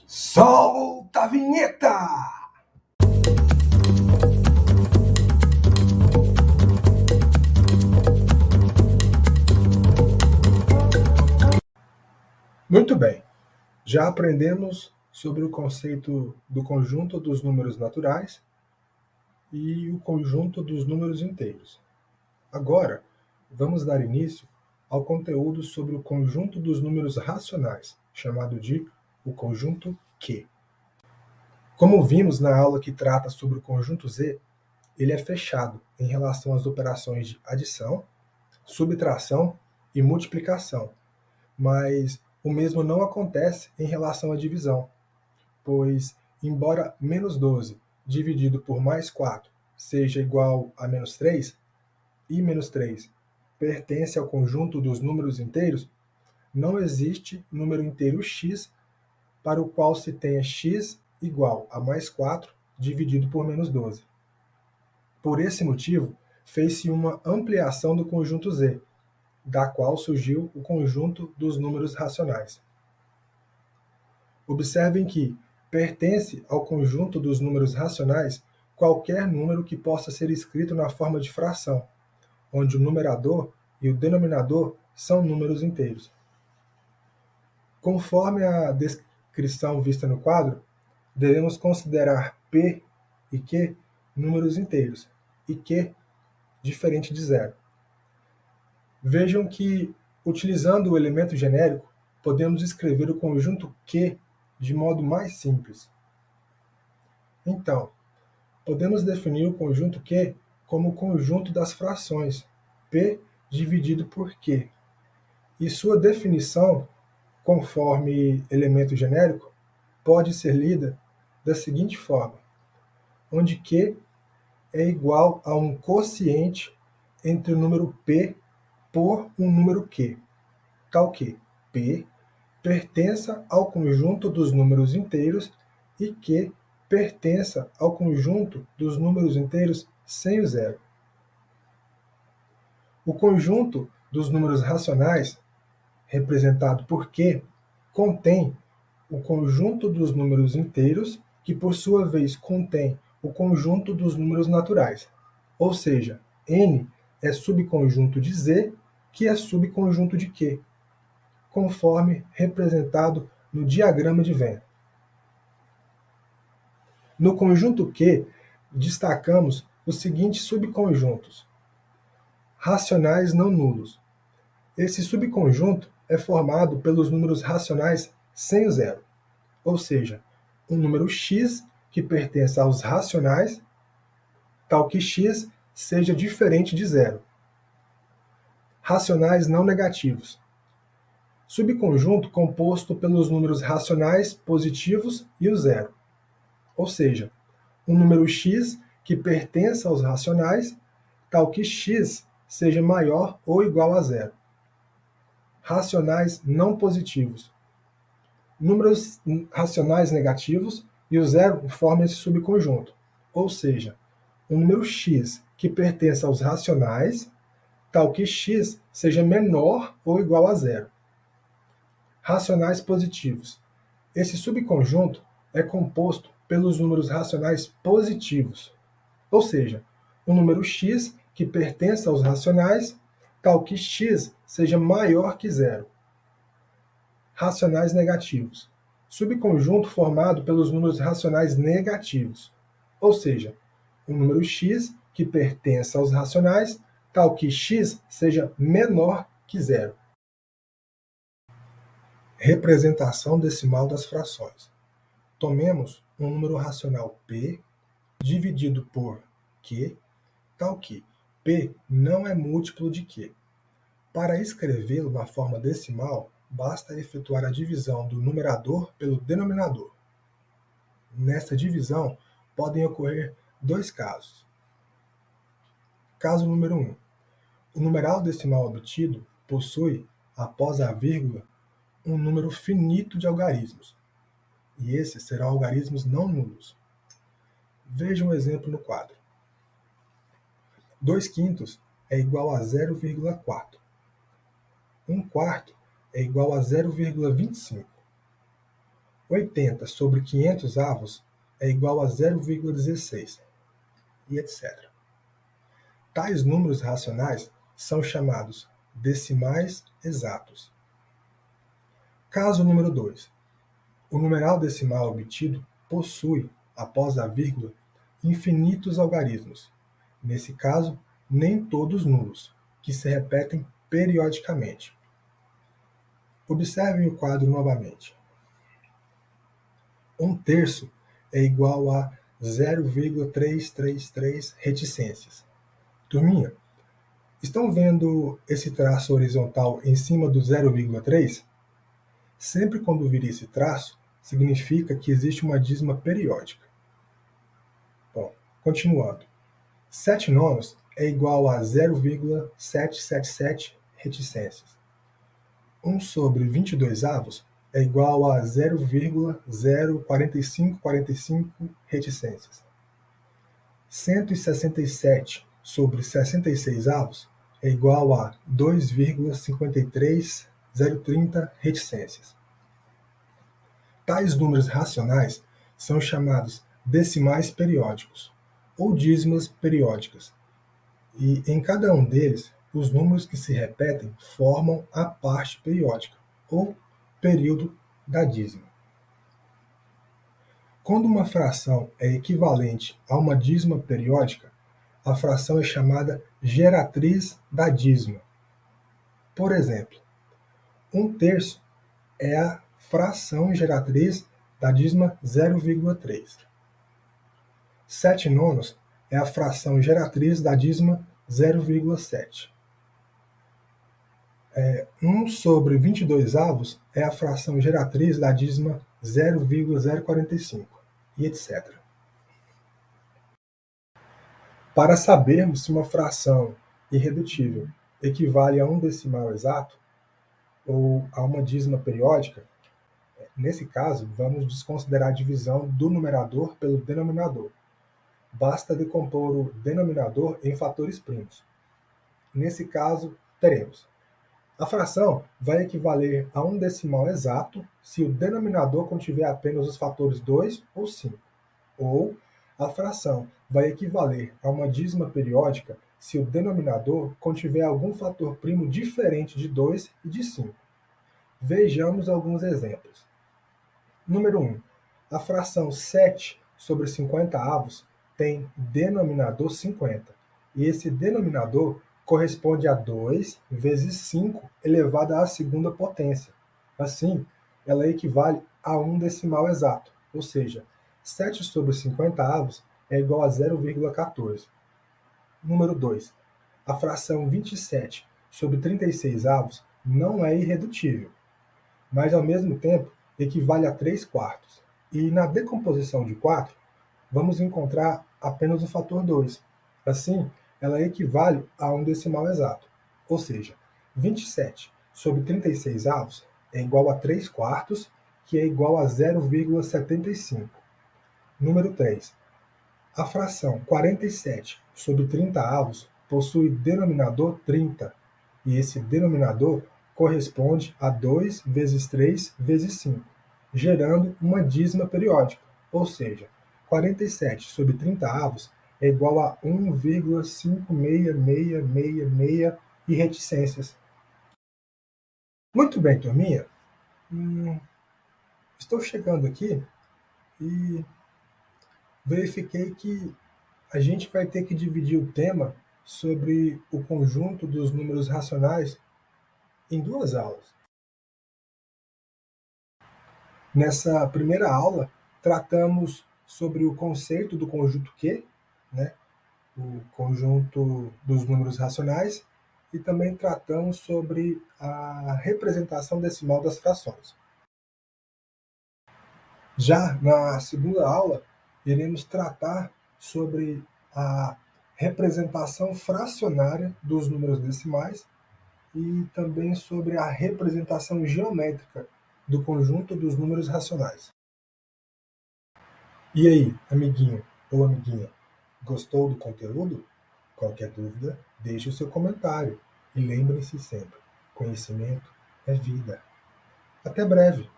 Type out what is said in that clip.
Solta a vinheta! Muito bem, já aprendemos sobre o conceito do conjunto dos números naturais e o conjunto dos números inteiros. Agora, vamos dar início ao conteúdo sobre o conjunto dos números racionais, chamado de o conjunto Q. Como vimos na aula que trata sobre o conjunto Z, ele é fechado em relação às operações de adição, subtração e multiplicação, mas o mesmo não acontece em relação à divisão, pois, embora menos 12 dividido por mais 4 seja igual a menos 3, e menos 3 pertence ao conjunto dos números inteiros, não existe número inteiro x para o qual se tenha x igual a mais 4 dividido por menos 12. Por esse motivo, fez-se uma ampliação do conjunto Z, da qual surgiu o conjunto dos números racionais. Observem que pertence ao conjunto dos números racionais qualquer número que possa ser escrito na forma de fração, onde o numerador e o denominador são números inteiros. Conforme a descrição vista no quadro, devemos considerar P e Q números inteiros e Q diferente de zero. Vejam que, utilizando o elemento genérico, podemos escrever o conjunto Q de modo mais simples. Então, podemos definir o conjunto Q como o conjunto das frações P dividido por Q, e sua definição, conforme elemento genérico, pode ser lida da seguinte forma, onde Q é igual a um quociente entre o número P por um número Q, tal que P pertença ao conjunto dos números inteiros e Q pertença ao conjunto dos números inteiros sem o zero. O conjunto dos números racionais, representado por Q, contém o conjunto dos números inteiros, que por sua vez contém o conjunto dos números naturais, ou seja, N é subconjunto de Z, que é subconjunto de Q, conforme representado no diagrama de Venn. No conjunto Q, destacamos os seguintes subconjuntos: racionais não nulos. Esse subconjunto é formado pelos números racionais sem o zero, ou seja, um número x que pertence aos racionais, tal que x seja diferente de zero. Racionais não negativos. Subconjunto composto pelos números racionais positivos e o zero, ou seja, um número x que pertença aos racionais, tal que x seja maior ou igual a zero. Racionais não positivos. Números racionais negativos e o zero formam esse subconjunto, ou seja, um número x que pertença aos racionais, tal que x seja menor ou igual a zero. Racionais positivos. Esse subconjunto é composto pelos números racionais positivos, ou seja, um número x que pertença aos racionais, tal que x seja maior que zero. Racionais negativos. Subconjunto formado pelos números racionais negativos, ou seja, um número x que pertença aos racionais, tal que x seja menor que zero. Representação decimal das frações. Tomemos um número racional P dividido por Q, tal que P não é múltiplo de Q. Para escrevê-lo na forma decimal, basta efetuar a divisão do numerador pelo denominador. Nesta divisão, podem ocorrer dois casos. Caso número 1. O numeral decimal obtido possui, após a vírgula, um número finito de algarismos, e esses serão algarismos não nulos. Veja um exemplo no quadro. 2/5 é igual a 0,4. 1/4 é igual a 0,25. 80 sobre 500 avos é igual a 0,16, e etc. Tais números racionais são chamados decimais exatos. Caso número 2. O numeral decimal obtido possui, após a vírgula, infinitos algarismos, nesse caso, nem todos nulos, que se repetem periodicamente. Observem o quadro novamente. 1/3 é igual a 0,333 reticências. Turminha, estão vendo esse traço horizontal em cima do 0,3? Sempre quando vir esse traço, significa que existe uma dízima periódica. Bom, continuando. 7/9 é igual a 0,777 reticências. 1 sobre 22 avos é igual a 0,04545 reticências. 167 sobre 66 avos é igual a 2,53030 reticências. Tais números racionais são chamados decimais periódicos, ou dízimas periódicas, e em cada um deles, os números que se repetem formam a parte periódica, ou período da dízima. Quando uma fração é equivalente a uma dízima periódica, a fração é chamada geratriz da dízima. Por exemplo, 1/3 é a fração geratriz da dízima 0,3. 7/9 é a fração geratriz da dízima 0,7. 1 sobre 22 avos é a fração geratriz da dízima 0,045, e etc. Para sabermos se uma fração irredutível equivale a um decimal exato ou a uma dízima periódica, nesse caso, vamos desconsiderar a divisão do numerador pelo denominador. Basta decompor o denominador em fatores primos. Nesse caso, teremos: a fração vai equivaler a um decimal exato se o denominador contiver apenas os fatores 2 ou 5. Ou a fração vai equivaler a uma dízima periódica se o denominador contiver algum fator primo diferente de 2 e de 5. Vejamos alguns exemplos. Número 1. A fração 7 sobre 50 avos tem denominador 50, e esse denominador corresponde a 2 vezes 5 elevado à segunda potência. Assim, ela equivale a um decimal exato, ou seja, 7 sobre 50 avos é igual a 0,14. Número 2. A fração 27 sobre 36 avos não é irredutível, mas ao mesmo tempo equivale a 3/4. E na decomposição de 4, vamos encontrar apenas o fator 2. Assim, ela equivale a um decimal exato, ou seja, 27 sobre 36 avos é igual a 3/4, que é igual a 0,75. Número 3. A fração 47 sobre 30 avos possui denominador 30, e esse denominador corresponde a 2 vezes 3 vezes 5, gerando uma dízima periódica, ou seja, 47 sobre 30 avos é igual a 1,56666 e reticências. Muito bem, turminha. Estou chegando aqui e verifiquei que a gente vai ter que dividir o tema sobre o conjunto dos números racionais em 2 aulas. Nessa primeira aula, tratamos sobre o conceito do conjunto Q, né? O conjunto dos números racionais, e também tratamos sobre a representação decimal das frações. Já na segunda aula, iremos tratar sobre a representação fracionária dos números decimais e também sobre a representação geométrica do conjunto dos números racionais. E aí, amiguinho ou amiguinha, gostou do conteúdo? Qualquer dúvida, deixe o seu comentário. E lembrem-se sempre, conhecimento é vida. Até breve!